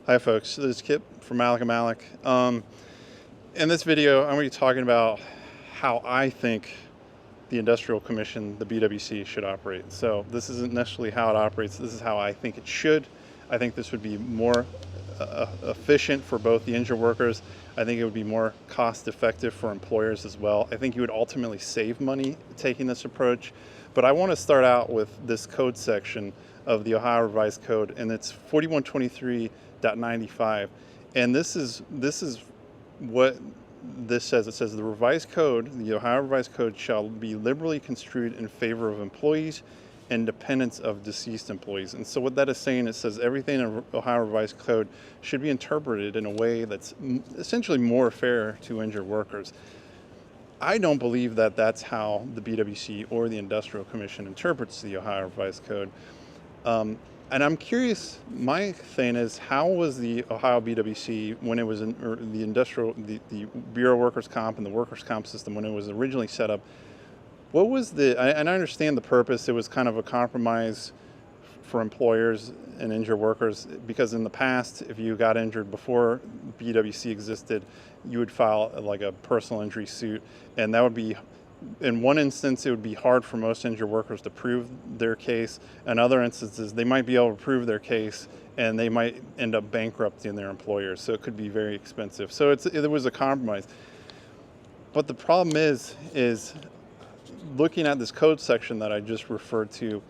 Hi folks, this is Kip from Malek and Malek. In this video, I'm going to be talking about how I think the Industrial Commission, the BWC, should operate. So this isn't necessarily how it operates, this is how I think it should. I think this would be more efficient for both the injured workers. I think it would be more cost effective for employers as well. I think you would ultimately save money taking this approach. But I want to start out with this code section of the Ohio Revised Code, and it's 4123.95. And this is what this says. It says the revised code, the Ohio Revised Code, shall be liberally construed in favor of employees and dependents of deceased employees. And so what that is saying, it says everything in Ohio Revised Code should be interpreted in a way that's essentially more fair to injured workers. I don't believe that that's how the BWC or the Industrial Commission interprets the Ohio Revised Code. And I'm curious, my thing is, how was the Ohio BWC, when it was in, or the Bureau of Workers' Comp and the Workers' Comp system, when it was originally set up, what was and I understand the purpose, it was kind of a compromise for employers and injured workers, because in the past, if you got injured before BWC existed, you would file like a personal injury suit, and that would be, in one instance, it would be hard for most injured workers to prove their case. In other instances, they might be able to prove their case and they might end up bankrupting their employers, so it could be very expensive. So it was a compromise. But the problem is looking at this code section that I just referred to,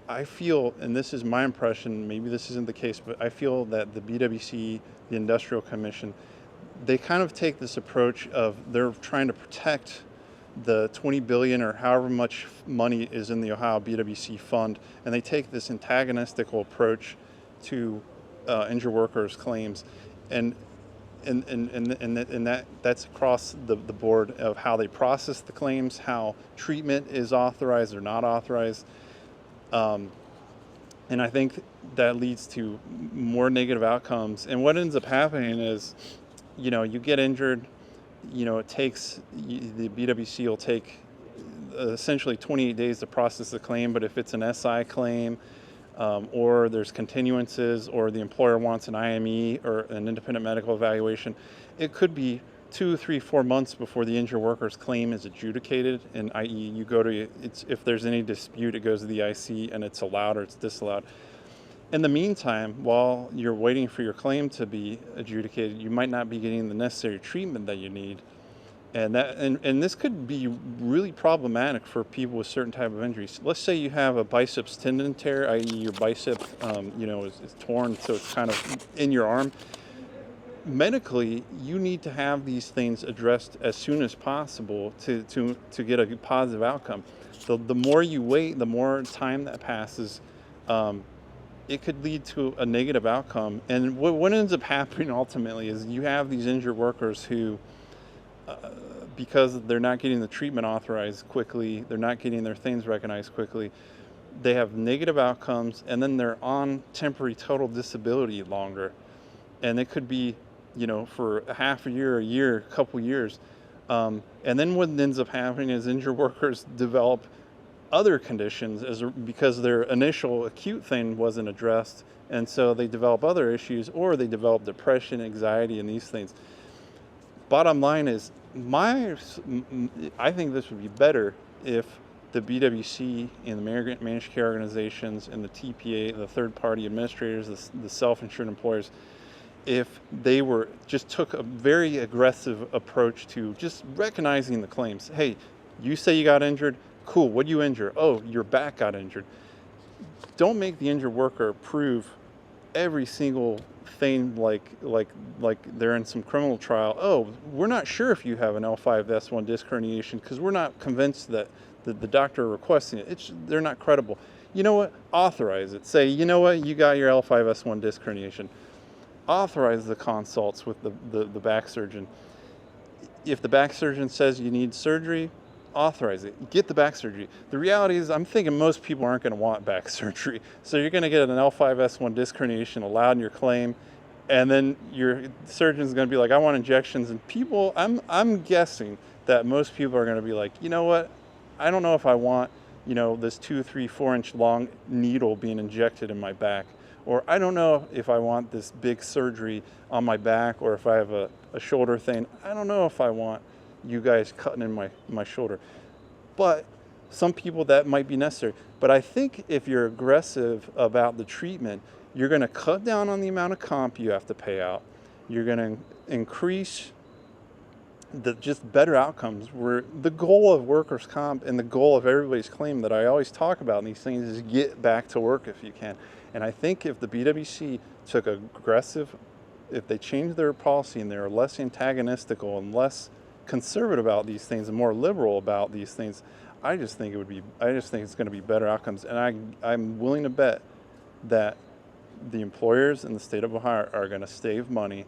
I feel, and this is my impression, maybe this isn't the case, but I feel that the BWC, the Industrial Commission, they kind of take this approach of they're trying to protect the 20 billion or however much money is in the Ohio BWC fund, and they take this antagonistical approach to injured workers' claims, and that's across the board of how they process the claims, how treatment is authorized or not authorized. And I think that leads to more negative outcomes. And what ends up happening is, you get injured, it takes, the BWC will take essentially 28 days to process the claim, but if it's an SI claim, or there's continuances, or the employer wants an IME or an independent medical evaluation, it could be 2, 3, 4 months before the injured worker's claim is adjudicated, and i.e. you go to, if there's any dispute, it goes to the IC and it's allowed or it's disallowed. In the meantime, while you're waiting for your claim to be adjudicated, you might not be getting the necessary treatment that you need. And this could be really problematic for people with certain type of injuries. Let's say you have a biceps tendon tear, i.e. your bicep is torn, so it's kind of in your arm. Medically, you need to have these things addressed as soon as possible to get a positive outcome. So the more you wait, the more time that passes, it could lead to a negative outcome. And what ends up happening ultimately is you have these injured workers who, because they're not getting the treatment authorized quickly, they're not getting their things recognized quickly, they have negative outcomes, and then they're on temporary total disability longer. And it could be, for a half a year, a couple years. And then what ends up happening is injured workers develop other conditions because their initial acute thing wasn't addressed, and so they develop other issues, or they develop depression, anxiety, and these things. Bottom line is, I think this would be better if the BWC and the managed care organizations and the TPA, the third-party administrators, the self-insured employers, if they took a very aggressive approach to just recognizing the claims. Hey, you say you got injured. Cool, what'd you injure? Oh, your back got injured. Don't make the injured worker prove every single thing like they're in some criminal trial. Oh, we're not sure if you have an L5-S1 disc herniation because we're not convinced that the doctor requesting it. They're not credible. You know what? Authorize it. Say, you know what? You got your L5-S1 disc herniation. Authorize the consults with the back surgeon. If the back surgeon says you need surgery, authorize it. Get the back surgery. The reality is, I'm thinking most people aren't going to want back surgery. So you're going to get an L5-S1 disc herniation allowed in your claim, and then your surgeon's going to be like, I want injections. And people, I'm guessing that most people are going to be like, you know what? I don't know if I want, this 2, 3, 4 inch long needle being injected in my back. Or I don't know if I want this big surgery on my back, or if I have a shoulder thing. I don't know if I want you guys cutting in my shoulder. But some people that might be necessary. But I think if you're aggressive about the treatment, you're going to cut down on the amount of comp you have to pay out. You're going to increase the just better outcomes, where the goal of workers' comp and the goal of everybody's claim that I always talk about in these things is get back to work if you can. And I think if the BWC took aggressive, if they changed their policy and they're less antagonistical and less conservative about these things and more liberal about these things, I just think it's going to be better outcomes. And I'm willing to bet that the employers in the state of Ohio are going to save money,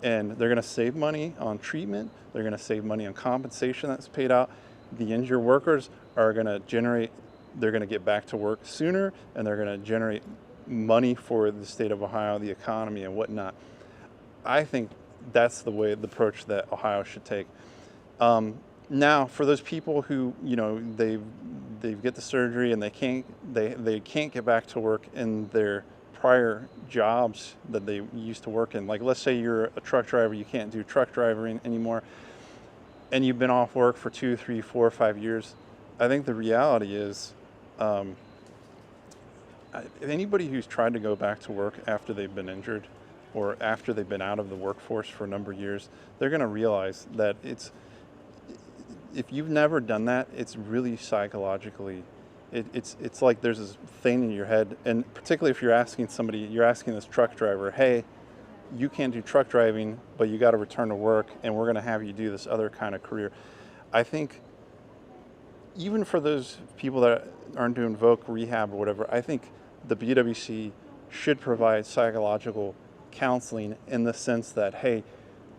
and they're going to save money on treatment. They're going to save money on compensation that's paid out. The injured workers are going to they're going to get back to work sooner, and they're going to generate money for the state of Ohio, the economy and whatnot. I think that's the approach that Ohio should take. Now, for those people who, they get the surgery and they can't get back to work in their prior jobs that they used to work in. Like, let's say you're a truck driver, you can't do truck driving anymore, and you've been off work for 2, 3, 4, 5 years. I think the reality is, anybody who's tried to go back to work after they've been injured or after they've been out of the workforce for a number of years, they're going to realize that if you've never done that, it's really psychologically, it's like there's this thing in your head. And particularly if you're asking this truck driver, hey, you can't do truck driving, but you got to return to work, and we're going to have you do this other kind of career. I think even for those people that aren't doing voc rehab or whatever, I think the BWC should provide psychological counseling in the sense that, hey,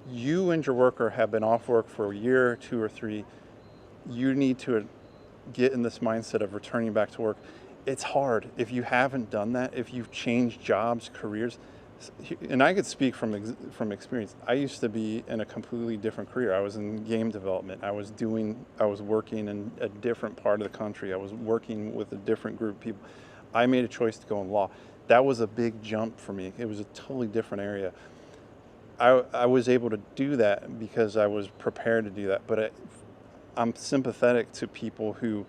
you and your worker have been off work for a year, 2 or 3. You need to get in this mindset of returning back to work. It's hard if you haven't done that, if you've changed jobs, careers. And I could speak from experience. I used to be in a completely different career. I was in game development. I was working in a different part of the country. I was working with a different group of people. I made a choice to go in law. That was a big jump for me. It was a totally different area. I was able to do that because I was prepared to do that. But I'm sympathetic to people who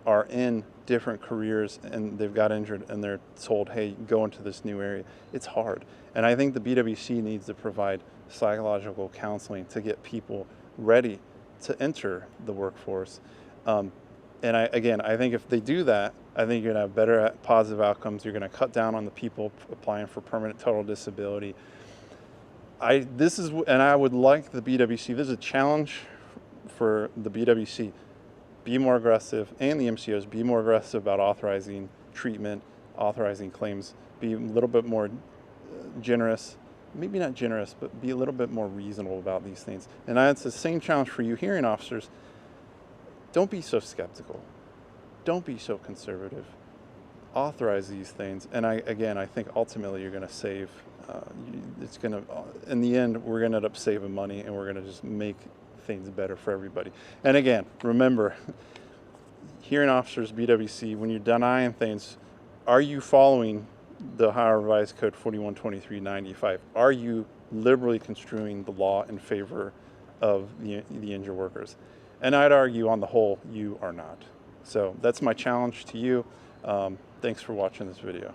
are in different careers and they've got injured and they're told, hey, go into this new area. It's hard. And I think the BWC needs to provide psychological counseling to get people ready to enter the workforce. And I think if they do that, I think you're going to have better positive outcomes. You're going to cut down on the people applying for permanent total disability. I would like the BWC, this is a challenge for the BWC, be more aggressive, and the MCOs, be more aggressive about authorizing treatment, authorizing claims, be a little bit more generous, maybe not generous, but be a little bit more reasonable about these things. And it's the same challenge for you hearing officers. Don't be so skeptical. Don't be so conservative. Authorize these things. And I think ultimately you're going to save, in the end, we're going to end up saving money, and we're going to just make things better for everybody. And again, remember, hearing officers, BWC, when you're denying things, are you following the Ohio Revised Code 412395? Are you liberally construing the law in favor of the injured workers? And I'd argue on the whole, you are not. So that's my challenge to you. Thanks for watching this video.